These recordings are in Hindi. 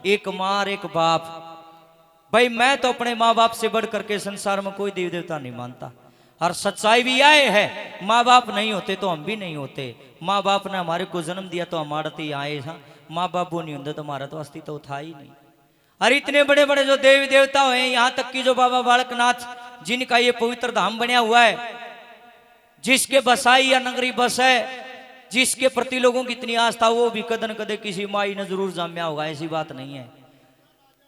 एक माँ और एक बाप। भाई मैं तो अपने माँ बाप से बढ़ करके संसार में कोई देवी देवता नहीं मानता। और सच्चाई भी आए है, माँ बाप नहीं होते तो हम भी नहीं होते। माँ बाप ने हमारे को जन्म दिया तो हमारे तो आए था, माँ बाप वो नहीं होते तो हमारा तो अस्तित्व था ही नहीं। अरे इतने बड़े बड़े जो देवी देवता हैं, यहाँ तक कि जो बाबा बालकनाथ जिनका ये पवित्र धाम बना हुआ है, जिसके बसाई या नगरी बस है, जिसके प्रति लोगों की इतनी आस्था, वो भी कदन कदे किसी माई ने जरूर जाम्या होगा, ऐसी बात नहीं है।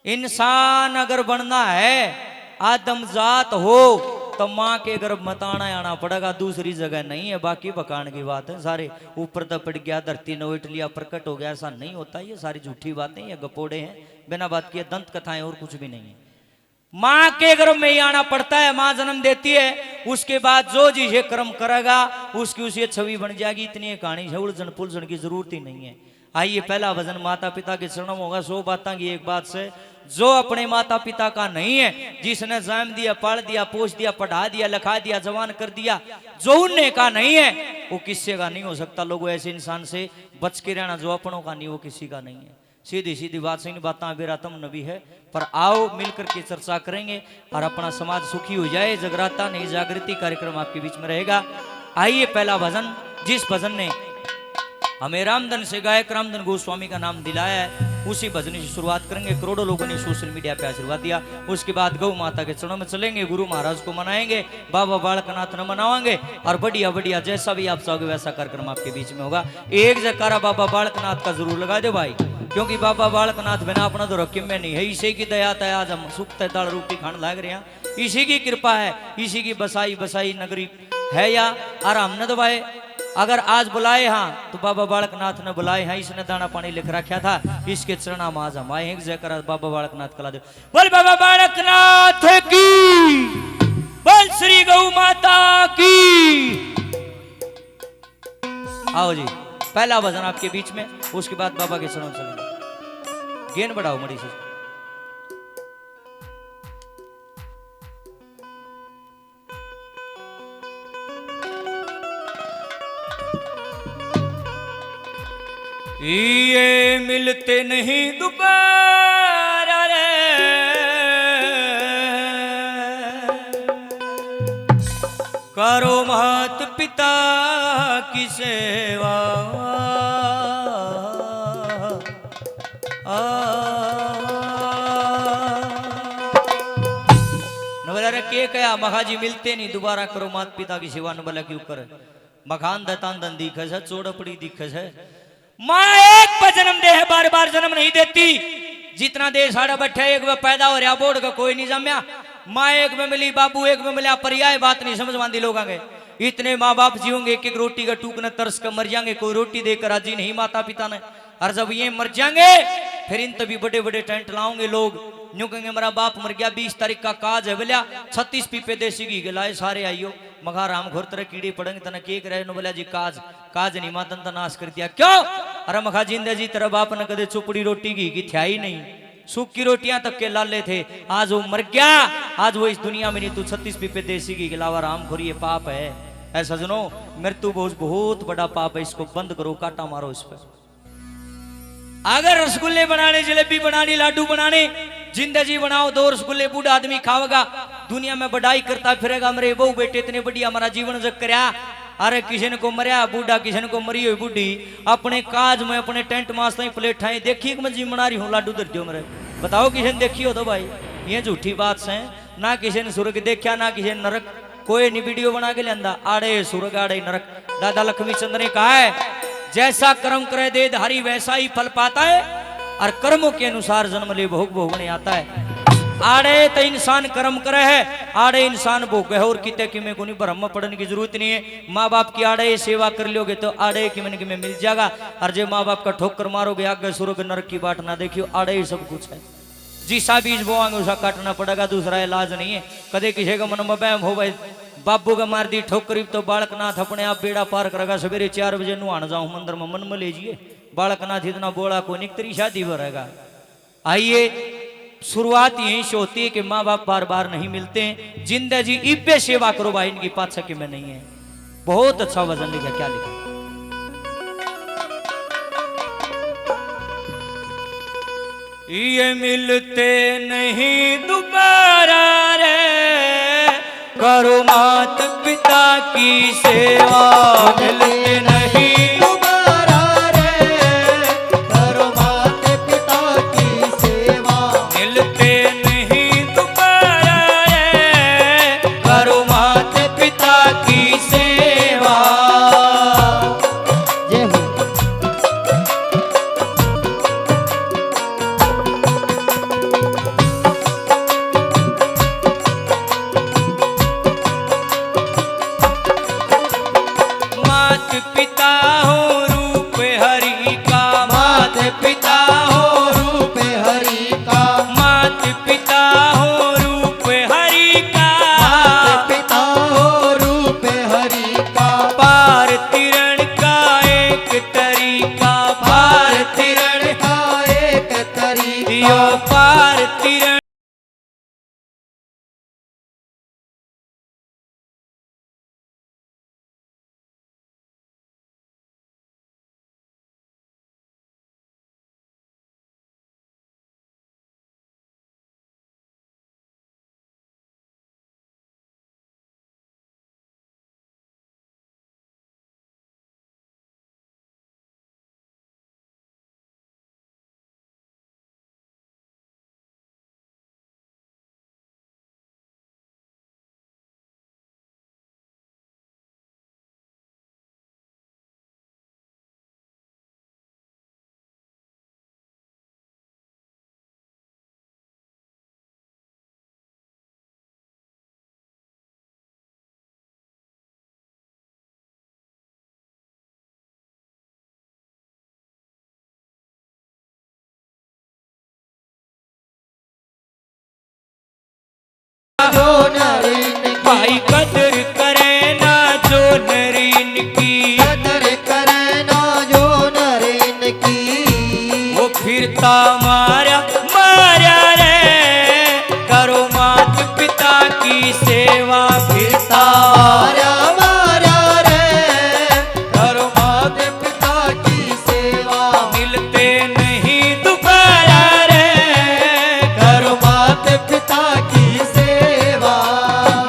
इंसान अगर बनना है, आदमजात हो तो माँ के गर्भ मताना आना पड़ेगा, दूसरी जगह नहीं है। बाकी बकान की बात है, सारे ऊपर दपट गया, धरती नोट लिया, प्रकट हो गया, ऐसा नहीं होता। ये सारी झूठी बातें, ये गपोड़े हैं, बिना बात किए दंत कथाएं, और कुछ भी नहीं है। माँ के गर्भ में ही आना पड़ता है, माँ जन्म देती है, उसके बाद जो जिसे कर्म करेगा उसकी उसी छवि बन जाएगी। इतनी कहानी है, उलझन पुलझन की जरूरत ही नहीं है। आइए पहला भजन माता पिता के चरणों में होगा। 100 बातों की एक बात से, जो अपने माता पिता का नहीं है, जिसने जन्म दिया, पाल दिया, पोष दिया, पढ़ा दिया, लिखा दिया, जवान कर दिया, जो उनने का नहीं है वो किसी का नहीं हो सकता। लोगों ऐसे इंसान से बच के रहना, जो अपनों का नहीं वो किसी का नहीं है। सीधी सीधी बात, सही बातें बेरातम नबी है। पर आओ मिलकर के चर्चा करेंगे और अपना समाज सुखी हो जाए। जगराता नहीं जागृति कार्यक्रम आपके बीच में रहेगा। आइए पहला भजन, जिस भजन ने हमें रामधन से गायक रामधन गोस्वामी का नाम दिलाया है, उसी भजन से शुरुआत करेंगे। करोड़ों लोगों ने सोशल मीडिया पे आशीर्वाद दिया। उसके बाद गौ माता के चरणों में चलेंगे, गुरु महाराज को मनाएंगे, बाबा बालकनाथ ने मनाएंगे, और बढ़िया बढ़िया जैसा भी आप चाहोगे वैसा कार्यक्रम आपके बीच में होगा। एक जयकारा बाबा बालकनाथ का जरूर लगा दे भाई, क्योंकि बाबा बालकनाथ बिना अपना तो रकीम में नहीं है। इसी की दया तय आज हम सुख दाल रोटी खाने लग रहे हैं, इसी की कृपा है, इसी की बसाई बसाई नगरी है। या और हमने तो भाई अगर आज बुलाए हाँ तो बाबा बालकनाथ ने बुलाए हैं, इसने दाना पानी लिख रखा था, इसके चरण में आज हम आए। जयकारा बाबा बालकनाथ कला दे, बोल बाबा बालकनाथ की, बोल श्री गौ माता की। आओ जी, पहला भजन आपके बीच में, उसके बाद बाबा के चरणों चलेंगे। गेन बढ़ाओ मड़ी से। ये मिलते नहीं दोबारा रे, करो मात पिता की सेवा। नवला रे के कया महाजी मिलते नहीं दोबारा, करो मात पिता की सेवा। नवला क्यों करे, मकान दतान दन दिखे है, चोड़पड़ी दिखे है। माँ एक पर जन्म दे है, बार बार जन्म नहीं देती। जितना देश साढ़ा बैठे, एक में पैदा हो रहा, बोर्ड का कोई नहीं जम्या। माँ एक में मिली, बाबू एक में मिला, पर्याय बात नहीं समझ मानती लोग आगे। इतने माँ बाप जीवोंगे, एक एक रोटी का टूकना तरस कर मर जाएंगे, कोई रोटी देकर राजी नहीं माता पिता ने। और जब ये मर जाएंगे फिर इन तभी बड़े बड़े टेंट लाओगे लोग, यूं कहेंगे मेरा बाप मर गया, 20 तारीख का काज है बोलिया, 36 पीपे देसी घी के लाए, सारे आइयो। मगा राम घोर तरह कीड़ी पड़ेंगे तना केक रहे नो बोलिया जी काज नहीं मातन तना नाश कर दिया। क्यों? अरे मखा जिंदे जी तेरा बाप ने कदे चुपड़ी रोटी घी की थी ही नहीं, सूखी रोटियां तक के लाले थे। आज वो मर गया, आज वो इस दुनिया में नहीं। तू 36 पीपे देसी घी के अलावा राम खोरी, ये पाप है। ऐसा सजनो, मृत्यु बहुत बड़ा पाप है, इसको बंद करो, काटा मारो इस पर। अगर रसगुल्ले बनाने, जलेबी बनानी, लाडू बनाने, जिंदगी बनाओ, 2 रसगुल्ले बूढ़ा आदमी खावेगा, दुनिया में बढ़ाई करता फिरेगा, मेरे बहु बेटे इतने बढ़िया हमारा जीवन जग करया। अरे किसी को मरिया बूढ़ा, किसी को मरी हुई बूढ़ी, अपने काज में अपने टेंट मास्ता ही प्लेट ठाई देखी मैं जी बना रही हूँ, लाडू दर दो मेरे। बताओ किसी ने देखी हो तो भाई, ये झूठी बात से ना किसी ने स्वर्ग देखा, ना किसी ने नरक। कोई नहीं वीडियो बना के लिया, आड़े स्वर्ग आड़े नरक। दादा लक्ष्मी चंद्र ने कहा है, जैसा कर्म करे दे धारी वैसा ही फल पाता है, और कर्मों के अनुसार जन्म ले भोग भोगने आता है। आड़े तो इंसान कर्म करे है, आड़े इंसान भोग है, और किते कि में को नहीं ब्रह्म पढ़ने की जरूरत नहीं है। माँ बाप की आड़े सेवा कर लोगे तो आड़े कि में मिल जाएगा, और जो माँ बाप का ठोकर मारोगे आगे स्वर्ग नरक की बाट ना देखियो, आड़े ही सब कुछ है। जिसा बीज बोआंगे उसा काटना पड़ेगा, दूसरा इलाज नहीं है। कदे किसी का मन में बहम हो भाई बाबू का मार दी ठोकरी तो बालकनाथ अपने आप बेड़ा पार करेगा। सवेरे 4 बजे नुहान जाऊं मंदिर में, मन में लीजिए, बालकनाथ इतना बोला को नहीं, तेरी शादी हो रहेगा। आइए शुरुआत यहीं से होती है कि माँ बाप बार बार नहीं मिलते हैं। जिंदगी इब्बे सेवा करो भाई, इनकी पाछा के में नहीं है। बहुत अच्छा वजन लिखा, क्या लिखा? ये मिलते नहीं दोबारा रे, करो माता पिता की सेवा। मिलते नहीं दोबारा रे, करो माता पिता की सेवा। मिलते नहीं दोबारा रे, करो माता पिता की सेवा। जय हो। मात पिता हो रूप हरि का, मात पिता हो रूप हरि का, मात पिता हो रूप हरि का, माता पिता हो रूप हरि का। पार तिरण का एक तरीका, पार तिरण का एक तरीका, यो पार तिरण। जो नरीन की भाई कदर करे ना जो नरीन की, कदर करे ना जो नरीन की। वो फिरता मारा मारा रे, करो मात पिता की सेवा। फिरता मारा मारा रे, करो माता पिता की सेवा। मिलते नहीं दोबारा रे, करो माता पिता की सेवा।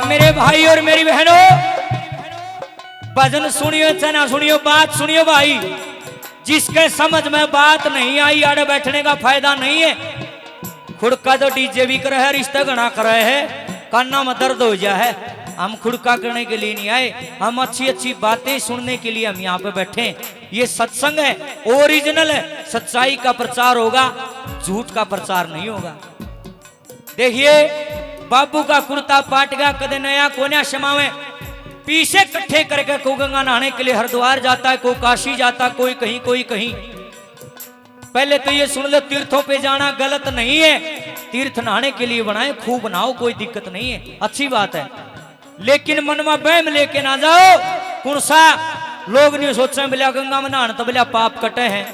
मेरे भाई और मेरी बहनों, भजन सुनियो चाहे ना सुनियो, बात सुनियो भाई। जिसके समझ में बात नहीं आई, आड़े बैठने का फायदा नहीं है। खुड़का तो डीजे भी करे है, रिश्ते गणा करे है, कान्ना में दर्द हो जाए है। हम खुड़का करने के लिए नहीं आए, हम अच्छी अच्छी बातें सुनने के लिए हम यहाँ पे बैठे हैं। ये सत्संग है, ओरिजिनल है, सच्चाई का प्रचार होगा, झूठ का प्रचार नहीं होगा। देखिए बाबू का कुर्ता पाट गया, कदे नया कोन्या समावे, पीछे इकट्ठे करके को गंगा नहाने के लिए हरिद्वार जाता है, कोई काशी जाता, कोई कहीं कोई कहीं। पहले तो ये सुन लो, तीर्थों पे जाना गलत नहीं है, तीर्थ नहाने के लिए बनाए, खूब नहाओ, कोई दिक्कत नहीं है, अच्छी बात है। लेकिन मन में बहम लेके ना जाओ। कौन सा लोग नहीं सोचे बोलिया गंगा में नहाना तो बोलिया पाप कटे हैं,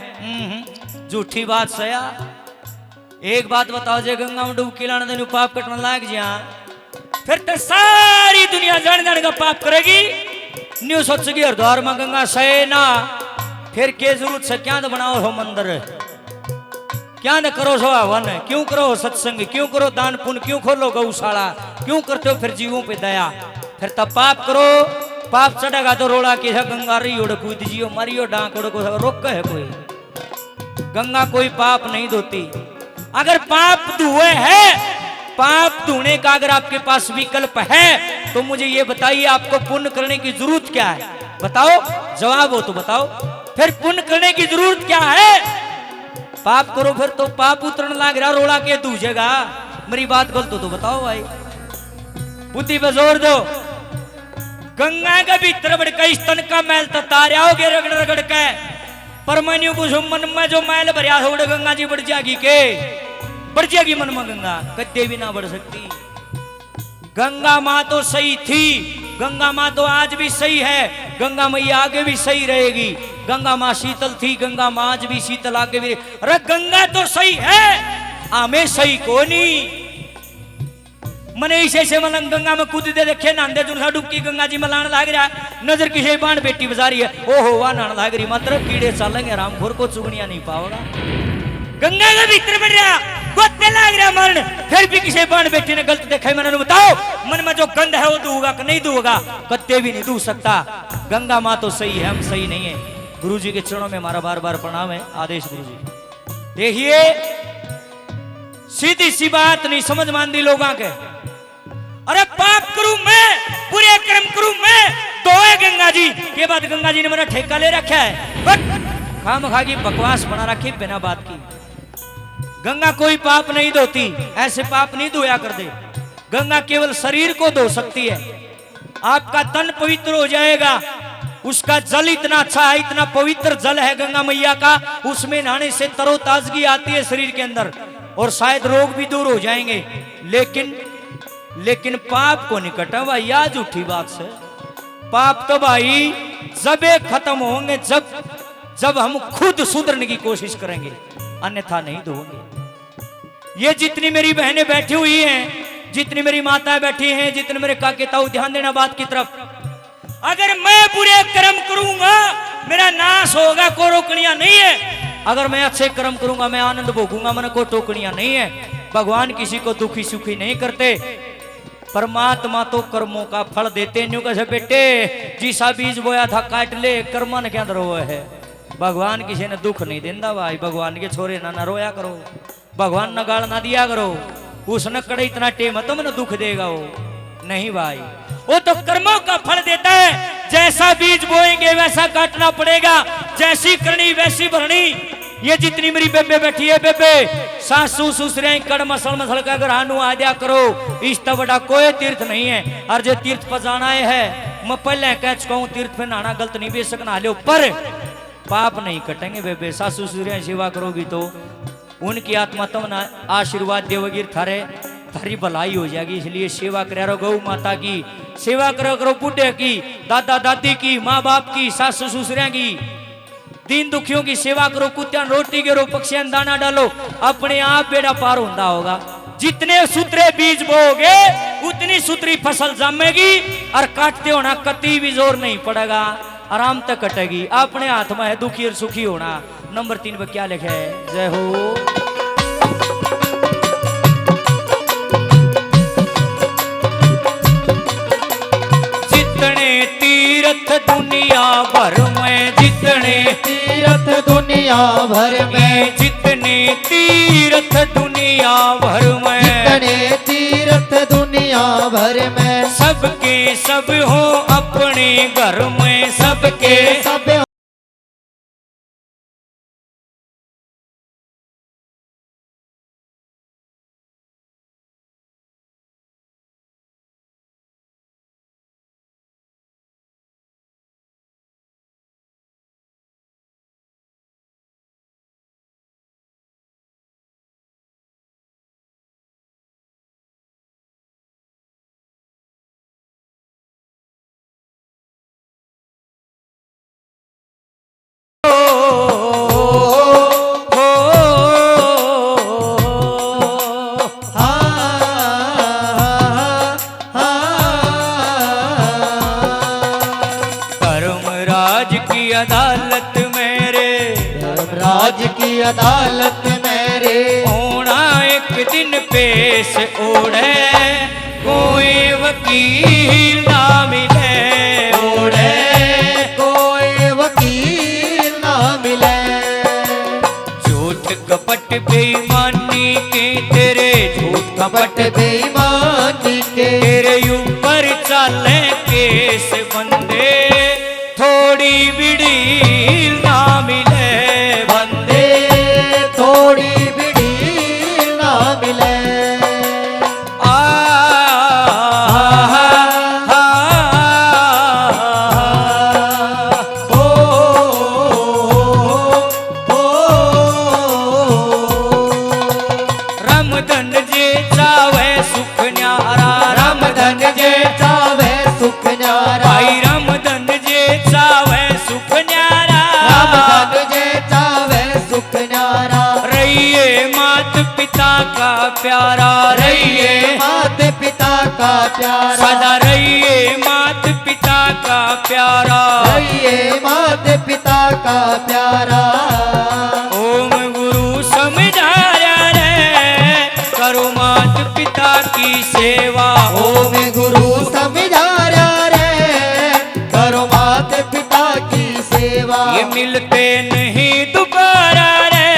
झूठी बात सया। एक बात बताओ, जे गंगा में डुबकी लाने देने पाप कटने लाग जा, फिर तो सारी दुनिया जान जाने का पाप करेगी। न्यू सोचेगी हरिद्वार में गंगा सहे ना, फिर के जरूरत से क्या तो बनाओ हो मंदिर, क्या न करो सो हवन, क्यों करो सत्संग, क्यों करो दान पुण्य, क्यों खोलो गौशाला, क्यों करते हो फिर जीवों पे दया। फिर तब पाप करो, पाप चढ़ेगा तो रोड़ा के गंगा रही ओढ़ कूद जियो मारियो डांक ओढ़ को रोक है कोई। गंगा कोई पाप नहीं धोती। अगर पाप धुए है, पाप धोने का अगर आपके पास विकल्प है तो मुझे ये बताइए आपको पुण्य करने की जरूरत क्या है? बताओ, जवाब हो तो बताओ। फिर पुण्य करने की जरूरत क्या है? पाप करो फिर तो पाप उतरने लग रहा, रोड़ा के दूजेगा। मेरी बात गलत हो तो बताओ भाई, बुद्धि पे जोर दो। गंगा के भीतर बड़का स्तन का मैल तारे आओगे रगड़ रगड़ के, पर मैन्यू पूछो मन में जो मैल भरिया हो गंगा जी बढ़ जाएगी के? बढ़ जाएगी मन में गंगा? कद्दे भी ना बढ़ सकती। गंगा माँ तो सही थी, गंगा माँ तो आज भी सही है, गंगा मैया आगे भी सही रहेगी। गंगा माँ शीतल थी, गंगा माँ आज भी शीतल, आगे भी। अरे गंगा तो सही है, आमे सही को नहीं। मने ऐसे मतलब गंगा में कूद दे देखे नांदे जुनसा डुबकी गंगा जी में लाने लाग रहा, नजर किसी बाण बेटी बजा रही है, ओहो वाह नान लाग रही, मतलब कीड़े चलेंगे, रामखोर को चुगनिया नहीं पाओगा। गंगा के भीतर बढ़ रहा कारण फिर भी किसी बाण बेटी ने गलत देखा है, मैंने बताओ मन में जो गंध है वो दूंगा कि नहीं दूंगा? कत्ते भी नहीं दू सकता। गंगा माँ तो सही है, हम सही नहीं है। गुरु जी के चरणों में हमारा बार बार प्रणाम है। आदेश गुरु जी। देखिए सीधी सी बात नहीं समझ मानती लोगों के। अरे पाप करूं मैं, बुरे कर्म करूं मैं, दोए गंगा जी के बाद गंगा जी ने मेरा ठेका ले रखा है। खाम खा की बकवास बना रखी बिना बात की। गंगा कोई पाप नहीं धोती, ऐसे पाप नहीं धोया कर दे। गंगा केवल शरीर को धो सकती है। आपका तन पवित्र हो जाएगा। उसका जल इतना अच्छा है, इतना पवित्र जल है गंगा मैया का, उसमें नहाने से तरोताजगी आती है शरीर के अंदर और शायद रोग भी दूर हो जाएंगे। लेकिन पाप को नहीं कटा भाई, या झूठी बात से। पाप तो भाई जब एक खत्म होंगे जब हम खुद सुधरने की कोशिश करेंगे, अन्यथा नहीं धोएंगे। ये जितनी मेरी बहनें बैठी हुई हैं, जितनी मेरी माताएं बैठी हैं, जितने मेरे काके ताऊ, ध्यान देना बात की तरफ। अगर मैं बुरे कर्म करूंगा मेरा नाश होगा, को रोकनियां नहीं है। अगर मैं अच्छे कर्म करूंगा मैं आनंद भोगूंगा, मन को टोकनियां नहीं है। भगवान किसी को दुखी सुखी नहीं करते। परमात्मा तो कर्मों का फल देते। न्यू कैसे बेटे जिसा बीज बोया था काट ले, कर्मन के अंदर वो है। भगवान किसी ने दुख नहीं देता भाई। भगवान के छोरे ना रोया करो, भगवान न गाल ना दिया करो। उसने कड़े इतना टेम तो मैंने दुख देगा वो नहीं भाई। वो तो कर्मों का फल देता है। जैसा बीज बोएंगे वैसा काटना पड़ेगा, जैसी करनी वैसी भरनी। ये जितनी मेरी बेबे बैठी है, बेबे सासू ससुरे कड़ मसल का घर आनू आ जा करो। इस तो बड़ा कोई तीर्थ नहीं है। और जो तीर्थ पर जाना है मैं पहले कह चुका हूं, तीर्थ पे नहाना गलत नहीं, बेशक नहा लो, पर पाप नहीं कटेंगे। बेबे सासू ससुरे सेवा करोगी तो उनकी आत्मा तुम ना आशीर्वाद देवगी, थारी भलाई हो जाएगी। इसलिए सेवा करो गौ माता की, सेवा करो बूढ़े की, दादा दादी की, माँ बाप की, सासू ससुरे की। दीन दुखियों की सेवा करो, कुत्तियां रोटी करो, पक्षियां दाना डालो, अपने आप बेड़ा पार होता होगा। जितने सुतरे बीज बोगे उतनी सुतरी फसल जमेगी। और काटते होना कति भी जोर नहीं पड़ेगा, आराम तक कटेगी। अपने हाथ में है दुखी और सुखी होना। नंबर 3 पर क्या लिखा है? जय हो। जितने तीर्थ दुनिया भर में, जितने तीर्थ दुनिया भर में, जितने तीर्थ दुनिया भर में, जितने तीर्थ दुनिया भर में, सबके सब हो अपने घर में, सबके सब अदालत मेरे, धर्मराज की अदालत मेरे, होना एक दिन पेश ओढ़े, कोई वकील ना मिले, ओढ़े कोई वकील ना मिले। झूठ कपट बेईमानी के तेरे, झूठ कपट बेईमानी के तेरे ऊपर चले केस बंदे, थोड़ी बिड़ी ना मिले बंदे, थोड़ी बिड़ी ना मिले। रामधन जे चावे सुख न्यारा, रामधन जे चावे सुख न्यारा, भाई रामधन जे चावे सुख न्यारा, रामधन जे चावे सुख न्यारा। रहिए मात पिता का प्यारा, रहिए मात पिता का प्यारा, सदा रहिए मात पिता का प्यारा, रहिए मात पिता का प्यारा। ओम गुरु समझाया रे करो की सेवा ओ मैं गुरु समझाया रे करो माते पिता की सेवा ये मिलते नहीं दोबारा रे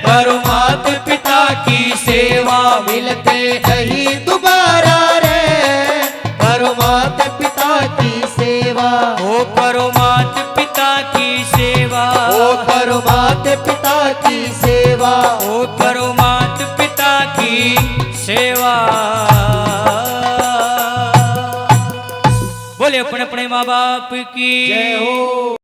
करो माते पिता की सेवा मिलते नहीं दोबारा रे करो माते पिता की सेवा ओ करो मात पिता की सेवा ओ करो माते पिता की सेवा ओ करो मात पिता की सेवा बोले अपने अपने माँ बाप की जय हो।